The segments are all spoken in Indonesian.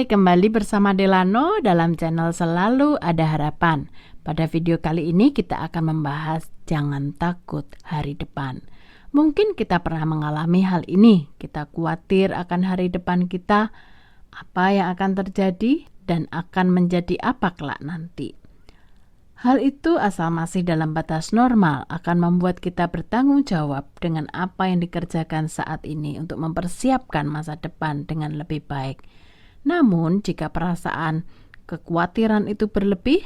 Hai, kembali bersama Delano dalam channel Selalu Ada Harapan. Pada video kali ini kita akan membahas jangan takut hari depan. Mungkin kita pernah mengalami hal ini. Kita khawatir akan hari depan kita, apa yang akan terjadi dan akan menjadi apa kelak nanti. Hal itu asal masih dalam batas normal akan membuat kita bertanggung jawab dengan apa yang dikerjakan saat ini untuk mempersiapkan masa depan dengan lebih baik. Namun, jika perasaan kekhawatiran itu berlebih,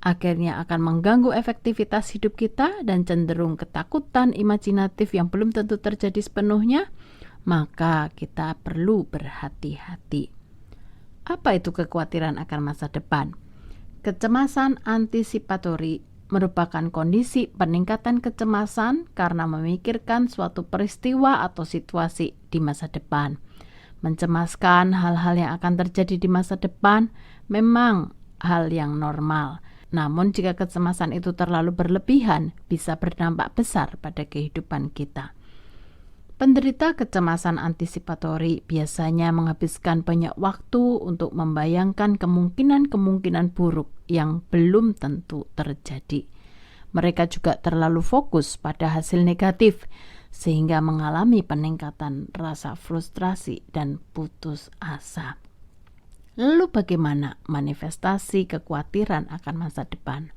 akhirnya akan mengganggu efektivitas hidup kita dan cenderung ketakutan imajinatif yang belum tentu terjadi sepenuhnya, maka kita perlu berhati-hati. Apa itu kekhawatiran akan masa depan? Kecemasan antisipatori merupakan kondisi peningkatan kecemasan karena memikirkan suatu peristiwa atau situasi di masa depan. Mencemaskan hal-hal yang akan terjadi di masa depan memang hal yang normal. Namun jika kecemasan itu terlalu berlebihan, bisa berdampak besar pada kehidupan kita. Penderita kecemasan antisipatori biasanya menghabiskan banyak waktu untuk membayangkan kemungkinan-kemungkinan buruk yang belum tentu terjadi. Mereka juga terlalu fokus pada hasil negatif, sehingga mengalami peningkatan rasa frustrasi dan putus asa. Lalu bagaimana manifestasi kekhawatiran akan masa depan?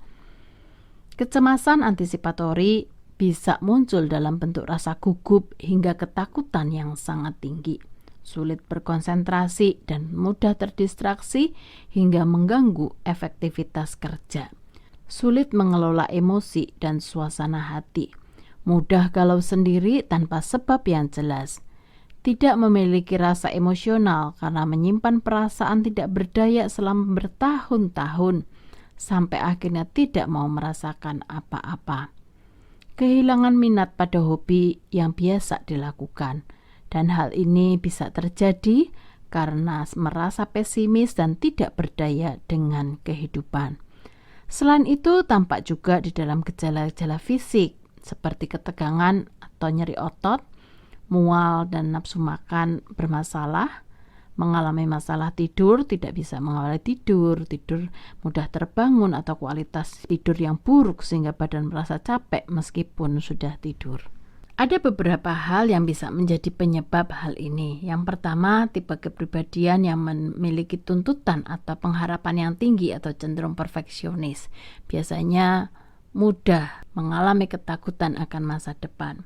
Kecemasan antisipatori bisa muncul dalam bentuk rasa gugup hingga ketakutan yang sangat tinggi, sulit berkonsentrasi dan mudah terdistraksi hingga mengganggu efektivitas kerja, sulit mengelola emosi dan suasana hati, mudah galau sendiri tanpa sebab yang jelas, tidak memiliki rasa emosional karena menyimpan perasaan tidak berdaya selama bertahun-tahun, sampai akhirnya tidak mau merasakan apa-apa. Kehilangan minat pada hobi yang biasa dilakukan, dan hal ini bisa terjadi karena merasa pesimis dan tidak berdaya dengan kehidupan. Selain itu, tampak juga di dalam gejala-gejala fisik seperti ketegangan atau nyeri otot, mual dan nafsu makan bermasalah, mengalami masalah tidur, tidak bisa mengawali tidur mudah terbangun atau kualitas tidur yang buruk sehingga badan merasa capek meskipun sudah tidur. Ada beberapa hal yang bisa menjadi penyebab hal ini. Yang pertama, tipe kepribadian yang memiliki tuntutan atau pengharapan yang tinggi atau cenderung perfeksionis. Biasanya mudah mengalami ketakutan akan masa depan.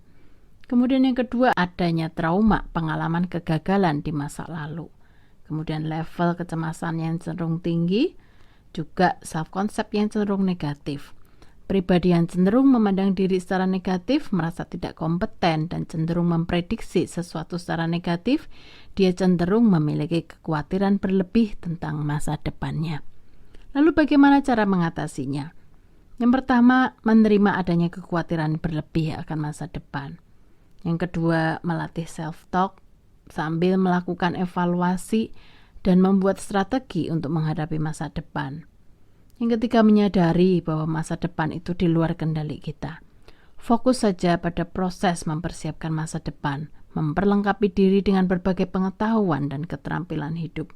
Kemudian yang kedua, adanya trauma, pengalaman kegagalan di masa lalu. Kemudian level kecemasan yang cenderung tinggi, juga self-concept yang cenderung negatif. Pribadi yang cenderung memandang diri secara negatif, merasa tidak kompeten dan cenderung memprediksi sesuatu secara negatif, dia cenderung memiliki kekhawatiran berlebih tentang masa depannya. Lalu bagaimana cara mengatasinya? Yang pertama, menerima adanya kekhawatiran berlebih akan masa depan. Yang kedua, melatih self-talk sambil melakukan evaluasi dan membuat strategi untuk menghadapi masa depan. Yang ketiga, menyadari bahwa masa depan itu di luar kendali kita. Fokus saja pada proses mempersiapkan masa depan, memperlengkapi diri dengan berbagai pengetahuan dan keterampilan hidup.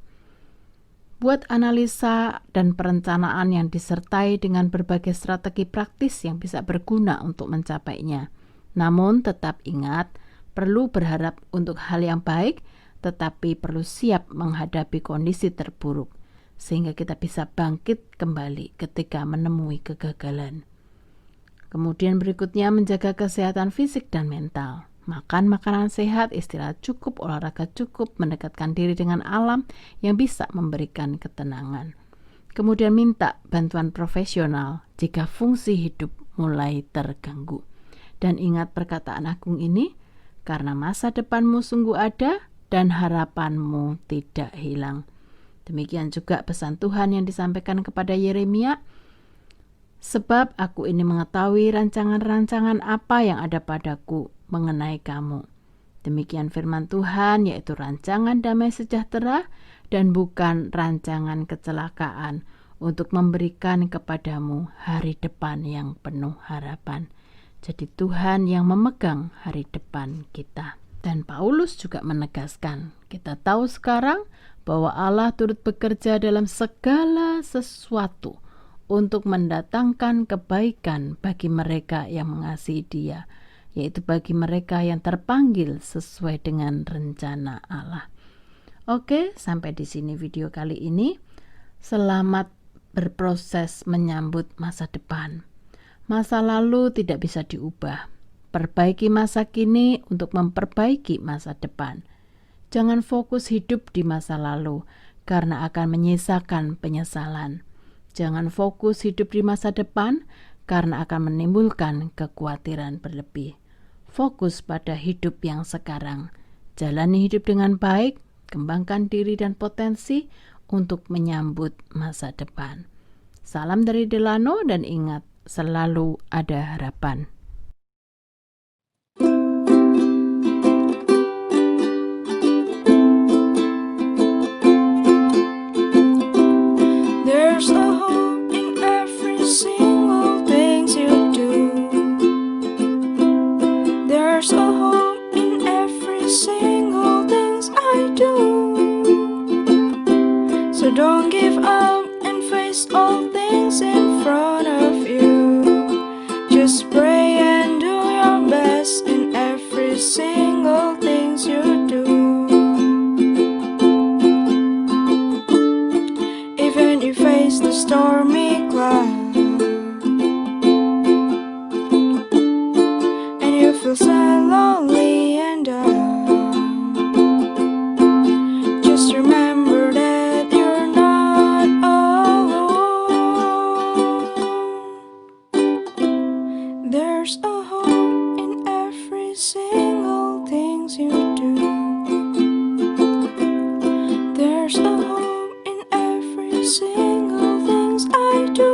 Buat analisa dan perencanaan yang disertai dengan berbagai strategi praktis yang bisa berguna untuk mencapainya. Namun tetap ingat, perlu berharap untuk hal yang baik, tetapi perlu siap menghadapi kondisi terburuk, sehingga kita bisa bangkit kembali ketika menemui kegagalan. Kemudian berikutnya, menjaga kesehatan fisik dan mental. Makan makanan sehat, istirahat cukup, olahraga cukup, mendekatkan diri dengan alam yang bisa memberikan ketenangan. Kemudian minta bantuan profesional jika fungsi hidup mulai terganggu. Dan ingat perkataan agung ini, karena masa depanmu sungguh ada dan harapanmu tidak hilang. Demikian juga pesan Tuhan yang disampaikan kepada Yeremia, sebab aku ini mengetahui rancangan-rancangan apa yang ada padaku mengenai kamu. Demikian firman Tuhan, yaitu rancangan damai sejahtera dan bukan rancangan kecelakaan, untuk memberikan kepadamu hari depan yang penuh harapan. Jadi Tuhan yang memegang hari depan kita. Dan Paulus juga menegaskan, kita tahu sekarang bahwa Allah turut bekerja dalam segala sesuatu untuk mendatangkan kebaikan bagi mereka yang mengasihi Dia, yaitu bagi mereka yang terpanggil sesuai dengan rencana Allah. Oke, sampai di sini video kali ini. Selamat berproses menyambut masa depan. Masa lalu tidak bisa diubah. Perbaiki masa kini untuk memperbaiki masa depan. Jangan fokus hidup di masa lalu karena akan menyisakan penyesalan. Jangan fokus hidup di masa depan karena akan menimbulkan kekhawatiran berlebih. Fokus pada hidup yang sekarang. Jalani hidup dengan baik, kembangkan diri dan potensi untuk menyambut masa depan. Salam dari Delano dan ingat, selalu ada harapan. There's a hope in every single thing you do. There's a hope in every single thing I do. So don't give up and face all things in front of you. Just pray and do your best in every single thing you do. Even if you face the stormy cloud and you feel sad, lonely and down, just remember that you're not alone. There's a hope in every single thing you do. There's a hope in every single things I do.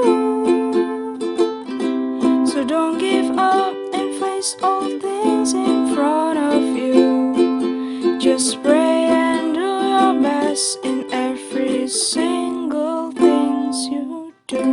So don't give up and face all things in front of you. Just pray and do your best in every single things you do.